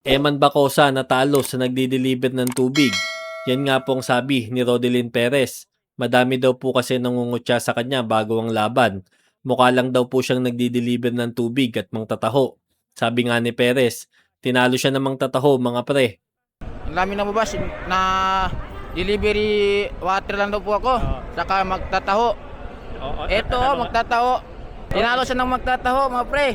Eman Bacosa natalo sa nagdi-deliver ng tubig. Yan nga po ang sabi ni Rodelyn Perez. Madami daw po kasi nangungutya sa kanya bago ang laban. Mukha lang daw po siyang nagdi-deliver ng tubig at mangtataho. Sabi nga ni Perez, tinalo siya ng mangtataho mga pre. Ang dami na bubas na delivery water lang daw po ako. Saka magtataho. Eto, magtataho. Tinalo siya ng magtataho, mga pre.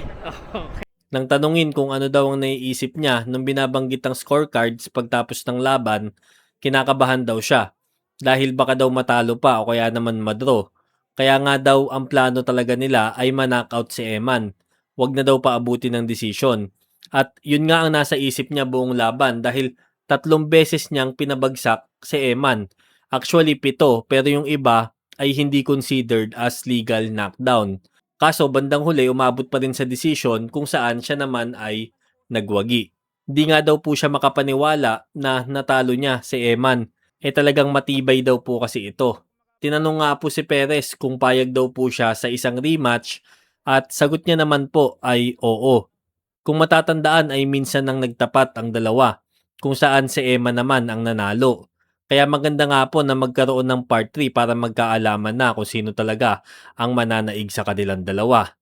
Nang tanungin kung ano daw ang naiisip niya nung binabanggit ang scorecards pagtapos ng laban, kinakabahan daw siya. Dahil baka daw matalo pa o kaya naman madraw. Kaya nga daw ang plano talaga nila ay ma-knockout si Eman. Huwag na daw paabutin ng desisyon. At yun nga ang nasa isip niya buong laban dahil 3 beses niyang pinabagsak si Eman. Actually 7 pero yung iba ay hindi considered as legal knockdown. Kaso bandang huli umabot pa rin sa desisyon kung saan siya naman ay nagwagi. Di nga daw po siya makapaniwala na natalo niya si Eman. Talagang matibay daw po kasi ito. Tinanong nga po si Perez kung payag daw po siya sa isang rematch at sagot niya naman po ay oo. Kung matatandaan ay minsan nang nagtapat ang dalawa kung saan si Eman naman ang nanalo. Kaya maganda nga po na magkaroon ng part 3 para magkaalaman na kung sino talaga ang mananaig sa kanilang dalawa.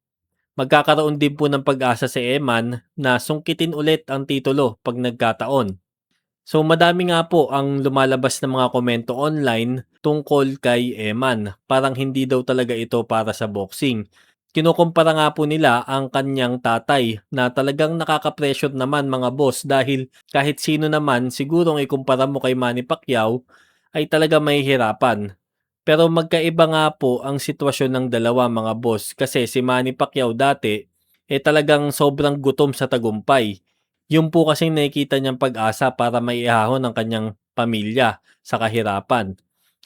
Magkakaroon din po ng pag-asa si Eman na sungkitin ulit ang titulo pag nagkataon. So madami nga po ang lumalabas ng mga komento online tungkol kay Eman. Parang hindi daw talaga ito para sa boxing. Kinukumpara nga po nila ang kanyang tatay na talagang nakaka-pressure naman mga boss dahil kahit sino naman sigurong ikumpara mo kay Manny Pacquiao ay talaga mahihirapan. Pero magkaiba nga po ang sitwasyon ng dalawa mga boss kasi si Manny Pacquiao dati talagang sobrang gutom sa tagumpay. Yung po kasing nakikita niyang pag-asa para maiahon ang kanyang pamilya sa kahirapan.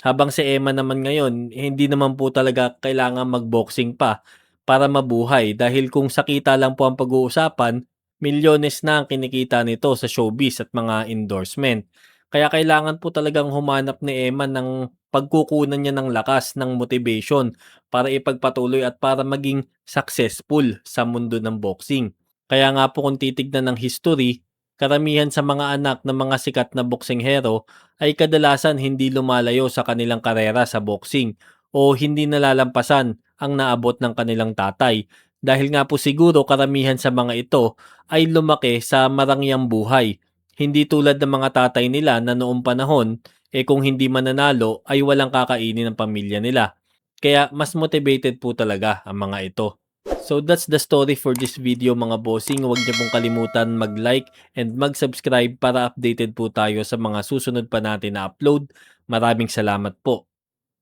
Habang si Emma naman ngayon, hindi naman po talaga kailangan mag-boxing pa para mabuhay dahil kung sa kita lang po ang pag-uusapan, milyones na ang kinikita nito sa showbiz at mga endorsement. Kaya kailangan po talagang humanap ni Emma ng pagkukunan niya ng lakas, ng motivation para ipagpatuloy at para maging successful sa mundo ng boxing. Kaya nga po kung titignan ng history, karamihan sa mga anak ng mga sikat na boxinghero ay kadalasan hindi lumalayo sa kanilang karera sa boxing o hindi nalalampasan ang naabot ng kanilang tatay. Dahil nga po siguro karamihan sa mga ito ay lumaki sa marangyang buhay. Hindi tulad ng mga tatay nila na noong panahon, kung hindi mananalo ay walang kakainin ng pamilya nila. Kaya mas motivated po talaga ang mga ito. So that's the story for this video mga bossing. Huwag niyo pong kalimutan mag-like and mag-subscribe para updated po tayo sa mga susunod pa natin na upload. Maraming salamat po.